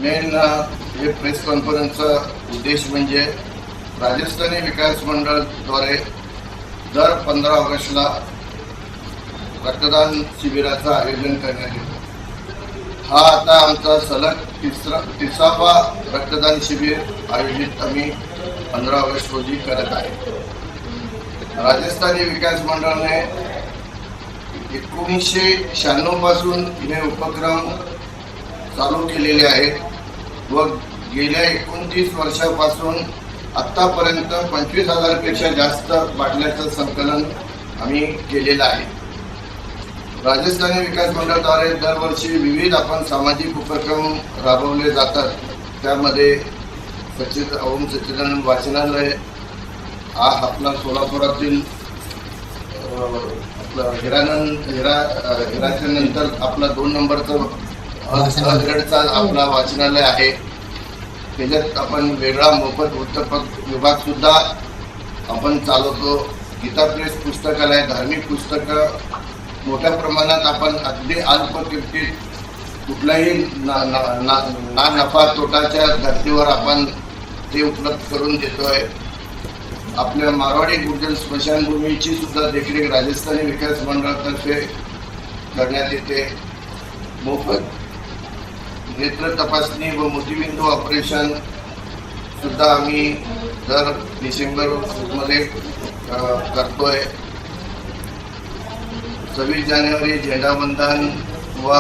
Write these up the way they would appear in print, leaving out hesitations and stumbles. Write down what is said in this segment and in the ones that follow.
Main हे press कॉन्फरन्सचा उद्देश म्हणजे राजस्थानी विकास मंडळाद्वारे दर 15 ऑगस्टला रक्तदान शिबिराचं आयोजन करण्यात येतं. हा आता आमचा सलग तिसरावा रक्तदान शिबिर आयोजित आम्ही 15 ऑगस्ट रोजी करत आहे. राजस्थानी विकास मंडळाने 1996 पासून हे उपक्रम चालू केलेले आहेत व गेल्या 29 वर्षापासून आतापर्यंत 25,000 पेक्षा जास्त बाटल्याचं संकलन आम्ही केलेलं आहे. राजस्थानी विकास मंडळाद्वारे दरवर्षी विविध सामाजिक उपक्रम राबवले जातात. त्यामध्ये ओम सच्चिदानंद वाचनालय हा आपला सोलापुरातील हिराच्या नंतर आपला 2 नंबरचं ग्रेडचा आपला वाचनालय आहे. त्याच्यात आपण वेगळा मोफत वृत्तपत्र विभाग सुद्धा आपण चालवतो. गीता प्रेस पुस्तकालय, धार्मिक पुस्तकं मोठ्या प्रमाणात आपण अगदी अल्प किमतीत कुठलाही ना नफा तोटाच्या धर्तीवर आपण ते उपलब्ध करून देतोय. आपल्या मारवाडी गुर्जर स्मशानभूमीची सुद्धा देखरेख राजस्थानी विकास मंडळातर्फे करण्यात येते. मोफत नेत्र तपासणी व मोतीबिंदू ऑपरेशन सुद्धा आम्ही दर डिसेंबरमध्ये करतोय. 26 जानेवारी झेंडावंदन व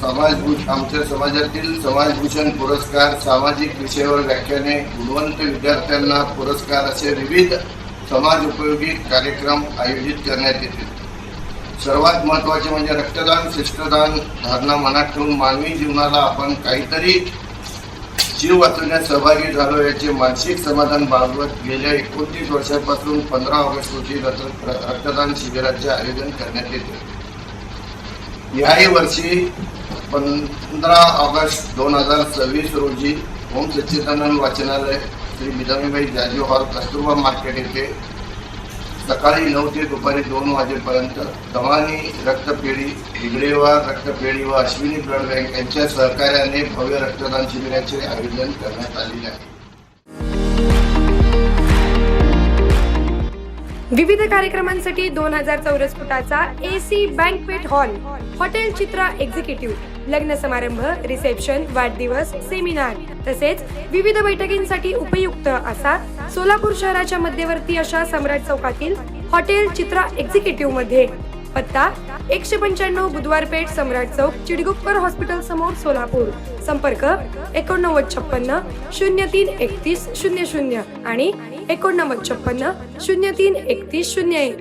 आमच्या समाजातील समाजभूषण पुरस्कार, सामाजिक विषयावर व्याख्याने, गुणवंत विद्यार्थ्यांना पुरस्कार असे विविध समाज उपयोगी कार्यक्रम आयोजित करण्यात येतील. सर्वात महत्त्वाचे म्हणजे रक्तदान श्रेष्ठदान धारणा मनात ठेवून मानवी जीवनाला आपण काहीतरी जीव वाचवण्यात सहभागी झालो याचे मानसिक समाधान बाळगत गेल्या 29 वर्षापासून 15 ऑगस्ट रोजी रक्तदान शिबिराचे आयोजन करण्यात येते. याही वर्षी 15 ऑगस्ट 2026 रोजी ओम सच्चिदानंद वाचनालय श्री मिदामीबाई जाजीव हॉल, कस्तुरबा मार्केट येथे सकाळी 9 ते दुपारी 2 वाजेपर्यंत दमानी रक्तपेढी, हिगडेवार रक्तपेढी व अश्विनी ब्लड बँक यांच्या सहकार्याने भव्य रक्तदान शिबिराचे आयोजन करण्यात आलेले आहे. विविध कार्यक्रमांसाठी 2000 चौरस फुटाचा AC बँकवेट हॉल, हॉटेल चित्रा एक्झिक्युटिव्ह, लग्न समारंभ, रिसेप्शन, वाढदिवस, सेमिनार तसेच विविध बैठकींसाठी उपयुक्त असा सोलापूर शहराच्या मध्यवर्ती अशा सम्राट चौकातील हॉटेल चित्रा एक्झिक्युटिव्ह मध्ये. पत्ता 195 बुधवार पेठ, सम्राट चौक, चिडगुप्कर हॉस्पिटल समोर, सोलापूर. संपर्क 8956 03 31 00 आणि 8956 03 31 01.